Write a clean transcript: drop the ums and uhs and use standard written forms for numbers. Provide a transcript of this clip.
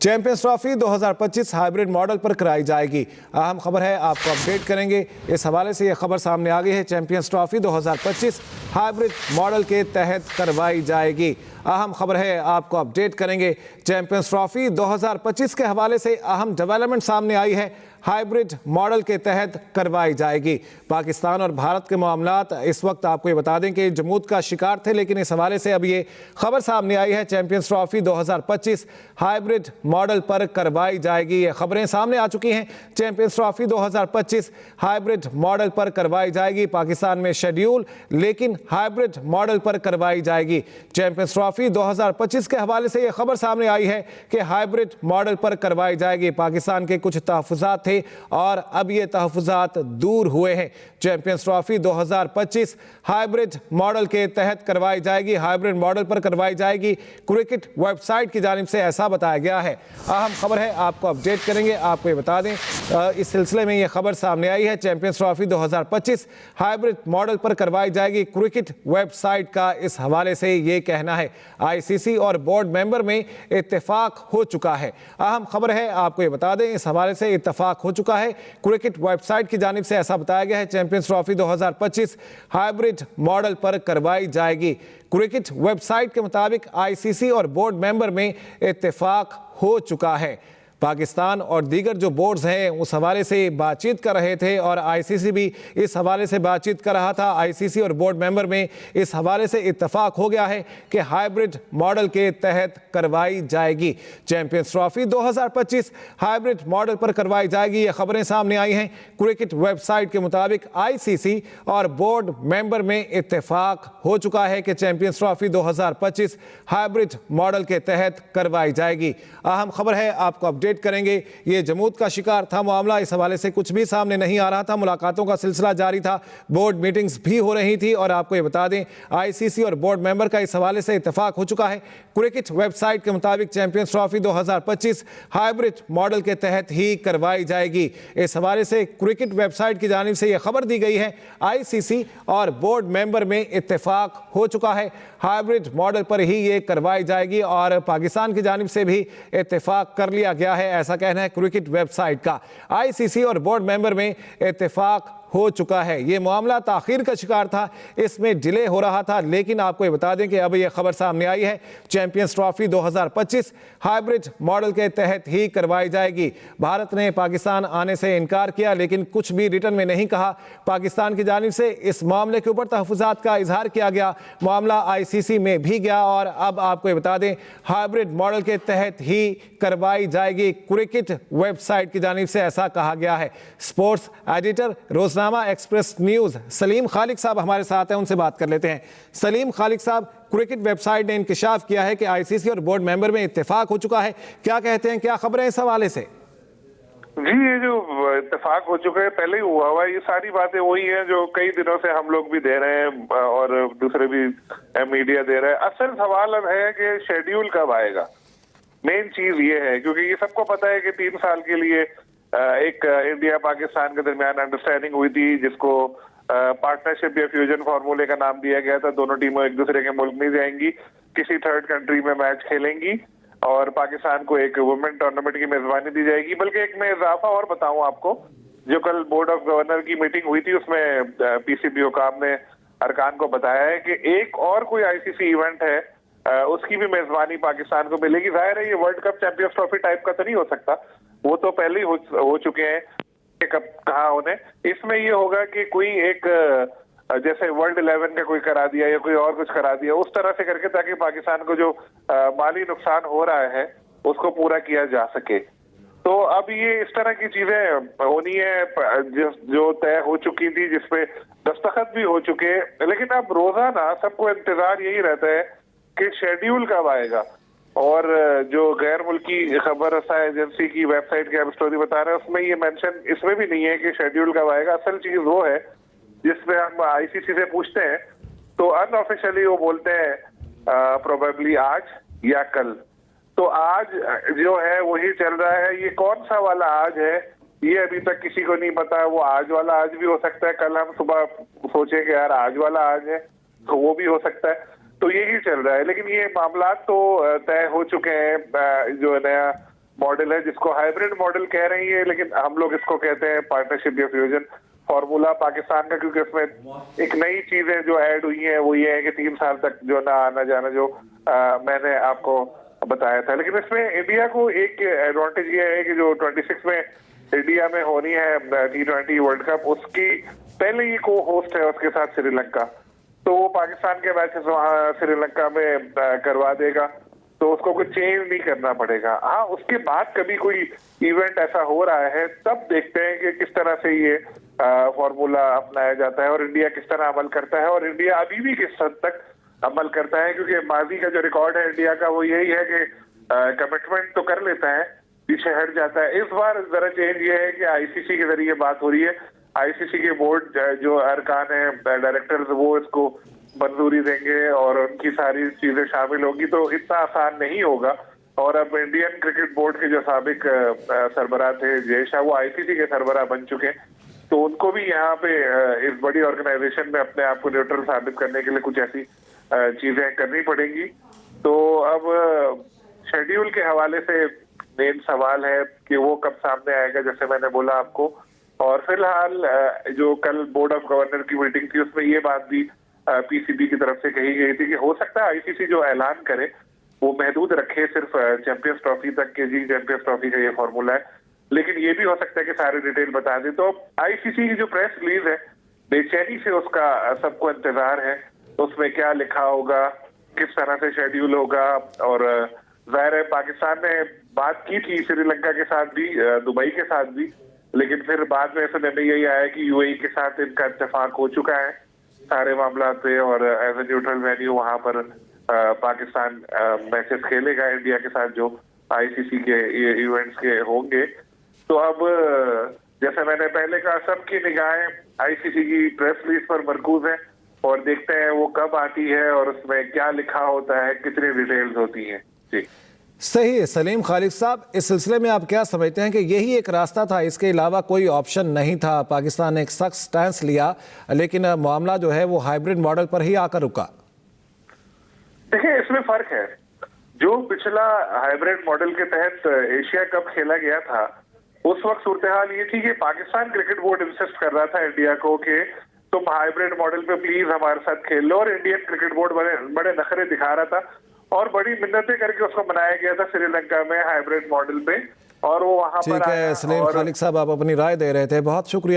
Champions trophy 2025 hybrid model पर कराई जाएगी। अहम खबर है, आपको अपडेट करेंगे। इस हवाले से यह खबर सामने आ गई है, चैंपियंस ट्रॉफी 2025 हाइब्रिड मॉडल के तहत करवाई जाएगी। अहम खबर है, आपको अपडेट करेंगे। चैंपियंस ट्रॉफी 2025 के हवाले से अहम डेवलपमेंट सामने आई है, हाइब्रिड मॉडल के तहत करवाई जाएगी। पाकिस्तान और भारत के मामलात इस वक्त आपको ये बता दें कि जमूत का शिकार थे, लेकिन इस हवाले से अब ये खबर सामने आई है, चैंपियंस ट्रॉफी 2025 हाइब्रिड मॉडल पर करवाई जाएगी। ये खबरें सामने आ चुकी हैं, चैंपियंस ट्रॉफी 2025 हाइब्रिड मॉडल पर करवाई जाएगी। पाकिस्तान में शेड्यूल, लेकिन हाइब्रिड मॉडल पर करवाई जाएगी। चैंपियंस ट्रॉफी 2025 के हवाले से यह खबर सामने आई है कि हाइब्रिड मॉडल पर करवाई जाएगी। पाकिस्तान के कुछ तहफ़्फ़ुज़ात थे और अब ये तहफ़्फ़ुज़ात दूर हुए हैं। चैंपियंस ट्रॉफी 2025 हाइब्रिड मॉडल के तहत करवाई जाएगी। हाइब्रिड मॉडल पर करवाई जाएगी, क्रिकेट वेबसाइट की जानिब से ऐसा बताया गया है। अहम खबर है, आपको अपडेट करेंगे। आपको ये बता दें, इस सिलसिले में ये खबर सामने आई है, चैंपियंस ट्रॉफी 2025 हाइब्रिड मॉडल पर करवाई जाएगी, क्रिकेट वेबसाइट का इस हवाले से ये कहना है। आईसीसी और बोर्ड मेंबर में इत्तेफाक हो चुका है। अहम खबर है, आपको ये बता दें, इस हवाले से इत्तेफाक हो चुका है, क्रिकेट वेबसाइट की जानिब से ऐसा बताया गया है। चैंपियंस ट्रॉफी 2025 हाइब्रिड मॉडल पर करवाई जाएगी। क्रिकेट वेबसाइट के मुताबिक आईसीसी और बोर्ड मेंबर में इत्तेफाक हो चुका है। पाकिस्तान और दीगर जो बोर्ड्स हैं उस हवाले से बातचीत कर रहे थे और आईसीसी भी इस हवाले से बातचीत कर रहा था। आईसीसी और बोर्ड मेंबर में इस हवाले से इत्तेफाक हो गया है कि हाइब्रिड मॉडल के तहत करवाई जाएगी। चैंपियंस ट्रॉफी 2025 हाइब्रिड मॉडल पर करवाई जाएगी। ये खबरें सामने आई हैं। क्रिकेट वेबसाइट के मुताबिक आईसीसी और बोर्ड मेंबर में इत्तेफाक हो चुका है कि चैंपियंस ट्रॉफी 2025 हाइब्रिड मॉडल के तहत करवाई जाएगी। अहम खबर है, आपको अपडेट करेंगे। ये जमूत का शिकार था मामला, इस हवाले से कुछ भी सामने नहीं आ रहा था। मुलाकातों का सिलसिला जारी था, बोर्ड मीटिंग्स भी हो रही थी और आपको ये बता दें, आईसीसी और बोर्ड मेंबर का इस हवाले से इत्तेफाक हो चुका है। क्रिकेट वेबसाइट के मुताबिक चैंपियंस ट्रॉफी 2025 हाइब्रिड मॉडल के तहत ही करवाई जाएगी। इस हवाले से क्रिकेट वेबसाइट की जानिब से यह खबर दी गई है, आईसीसी और बोर्ड मेंबर में इत्तेफाक हो चुका है, हाइब्रिड मॉडल पर ही ये करवाई जाएगी और पाकिस्तान की जानिब से भी इत्तेफाक कर लिया गया है, ऐसा कहना है क्रिकेट वेबसाइट का। आईसीसी और बोर्ड मेंबर में इत्तेफाक हो चुका है। ये मामला ताखीर का शिकार था, इसमें डिले हो रहा था, लेकिन आपको ये बता दें कि अब ये खबर सामने आई है, चैंपियंस ट्रॉफी 2025 हाइब्रिड मॉडल के तहत ही करवाई जाएगी। भारत ने पाकिस्तान आने से इनकार किया, लेकिन कुछ भी रिटर्न में नहीं कहा। पाकिस्तान की जानिब से इस मामले के ऊपर तहफ़्फ़ुज़ात का इजहार किया गया, मामला आईसीसी में भी गया और अब आपको ये बता दें, हाइब्रिड मॉडल के तहत ही करवाई जाएगी। क्रिकेट वेबसाइट की जानिब से ऐसा कहा गया है। Sports editor Roznama Express news Salim Khaliq साहब हमारे साथ हैं, उनसे बात कर लेते हैं। सलीम खालिक साहब, क्रिकेट वेबसाइट ने इंकिशाफ किया है कि आईसीसी और बोर्ड मेंबर में इत्तेफाक हो चुका है, क्या कहते हैं, क्या खबरें इस हवाले से? जी, ये जो इत्तेफाक हो चुका है पहले ही हुआ हुआ, ये सारी बातें वही हैं जो कई दिनों से हम लोग भी दे रहे हैं और दूसरे भी मीडिया दे रहे हैं। असल सवाल अब है कि शेड्यूल कब आएगा। मेन चीज ये है, क्योंकि ये सबको पता है कि 3 साल के लिए एक इंडिया पाकिस्तान के दरमियान अंडरस्टैंडिंग हुई थी, जिसको पार्टनरशिप या फ्यूजन फार्मूले का नाम दिया गया था। दोनों टीमों एक दूसरे के मुल्क नहीं जाएंगी, किसी थर्ड कंट्री में मैच खेलेंगी और पाकिस्तान को एक वुमेन टूर्नामेंट की मेजबानी दी जाएगी। बल्कि एक मैं इजाफा और बताऊं आपको, जो कल बोर्ड ऑफ गवर्नर की मीटिंग हुई थी, उसमें पीसीबी हुकाम ने अरकान को बताया है कि एक और कोई आईसीसी इवेंट है, उसकी भी मेजबानी पाकिस्तान को मिलेगी। जाहिर है ये world cup champions trophy type का तो नहीं हो सकता, वो तो पहले ही हो चुके हैं, कब कहा उन्हें। इसमें ये होगा कि कोई एक जैसे वर्ल्ड 11 का कोई करा दिया या कोई और कुछ करा दिया, उस तरह से करके, ताकि पाकिस्तान को जो माली नुकसान हो रहा है उसको पूरा किया जा सके। तो अब ये इस तरह की चीजें होनी है जो तय हो चुकी थी, जिसपे दस्तखत भी हो चुके, लेकिन अब रोजाना सबको इंतजार यही रहता है कि शेड्यूल कब आएगा। और जो गैर मुल्की खबर रसा एजेंसी की वेबसाइट की आप स्टोरी बता रहे हैं, उसमें ये मेंशन इसमें भी नहीं है कि शेड्यूल कब आएगा। असल चीज वो है जिसमें हम आईसीसी से पूछते हैं तो अनऑफिशियली वो बोलते हैं प्रोबेबली आज या कल। तो आज जो है वही चल रहा है। ये कौन सा वाला आज है ये अभी तक किसी को नहीं पता। वो आज वाला आज भी हो सकता है, कल हम सुबह सोचेंगे यार आज वाला आज है, तो वो भी हो सकता है। तो यही चल रहा है, लेकिन ये मामला तो तय हो चुके हैं। जो नया मॉडल है जिसको हाइब्रिड मॉडल कह रही है, लेकिन हम लोग इसको कहते हैं पार्टनरशिप या फ्यूजन फॉर्मूला पाकिस्तान का, क्योंकि इसमें एक नई चीजें जो ऐड हुई हैं वो ये है कि 3 साल तक जो ना आना जाना जो मैंने आपको बताया था। लेकिन इसमें इंडिया को एक एडवांटेज ये है कि जो 26 में इंडिया में होनी है T20 वर्ल्ड कप, उसकी पहले ही को होस्ट है उसके साथ श्रीलंका, तो वो पाकिस्तान के मैचेस वहाँ श्रीलंका में करवा देगा, तो उसको कुछ चेंज नहीं करना पड़ेगा। हाँ, उसके बाद कभी कोई इवेंट ऐसा हो रहा है तब देखते हैं कि किस तरह से ये फॉर्मूला अपनाया जाता है और इंडिया किस तरह अमल करता है, और इंडिया अभी भी किस हद तक अमल करता है, क्योंकि माजी का जो रिकॉर्ड है इंडिया का वो यही है कि कमिटमेंट तो कर लेता है, पीछे हट जाता है। इस बार जरा चेंज ये है कि आईसीसी के जरिए बात हो रही है, आईसीसी के बोर्ड जो अरकान है डायरेक्टर्स वो इसको मंजूरी देंगे और उनकी सारी चीजें शामिल होगी, तो इतना आसान नहीं होगा। और अब इंडियन क्रिकेट बोर्ड के जो साबिक सरबराह थे जय शाह, वो आईसीसी के सरबराह बन चुके हैं, तो उनको भी यहाँ पे इस बड़ी ऑर्गेनाइजेशन में अपने आप को न्यूट्रल साबित करने के लिए कुछ ऐसी चीजें करनी पड़ेंगी। तो अब शेड्यूल के हवाले से मेन सवाल है कि वो कब सामने आएगा, जैसे मैंने बोला आपको। और फिलहाल जो कल बोर्ड ऑफ गवर्नर की मीटिंग थी उसमें ये बात भी पीसीबी की तरफ से कही गई थी कि हो सकता है आईसीसी जो ऐलान करे वो महदूद रखे सिर्फ चैंपियंस ट्रॉफी तक के, जी चैंपियंस ट्रॉफी का ये फॉर्मूला है, लेकिन ये भी हो सकता है कि सारी डिटेल बता दे। तो आईसीसी की जो प्रेस रिलीज है बेचैनी से उसका सबको इंतजार है, उसमें क्या लिखा होगा, किस तरह से शेड्यूल होगा। और जाहिर है पाकिस्तान ने बात की थी श्रीलंका के साथ भी, दुबई के साथ भी, लेकिन फिर बाद में ऐसा निर्णय यही आया कि यूएई के साथ इनका इत्तेफाक हो चुका है सारे मामला पे, और एज ए न्यूट्रल वेन्यू वहां पर पाकिस्तान मैचेस खेलेगा इंडिया के साथ जो आईसीसी के इवेंट्स के होंगे। तो अब जैसे मैंने पहले कहा, सबकी निगाहें आईसीसी की प्रेस रिलीज पर मरकूज है और देखते हैं वो कब आती है और उसमें क्या लिखा होता है, कितनी डिटेल्स होती हैं। जी सही है सलीम खालिद साहब, इस सिलसिले में आप क्या समझते हैं कि यही एक रास्ता था, इसके अलावा कोई ऑप्शन नहीं था? पाकिस्तान ने एक सख्त स्टैंस लिया, लेकिन मामला जो है वो हाइब्रिड मॉडल पर ही आकर रुका। देखिए, इसमें फर्क है। जो पिछला हाइब्रिड मॉडल के तहत एशिया कप खेला गया था, उस वक्त सूरत हाल ये थी कि पाकिस्तान क्रिकेट बोर्ड इंसिस्ट कर रहा था इंडिया को कि तुम हाइब्रिड मॉडल पे प्लीज हमारे साथ खेल लो, और इंडियन क्रिकेट बोर्ड बड़े नखरे दिखा रहा था और बड़ी मिन्नतें करके उसको बनाया गया था श्रीलंका में हाइब्रिड मॉडल पे, और वो वहां पर ठीक है सलीम खालिद साहब, आप अपनी राय दे रहे थे, बहुत शुक्रिया।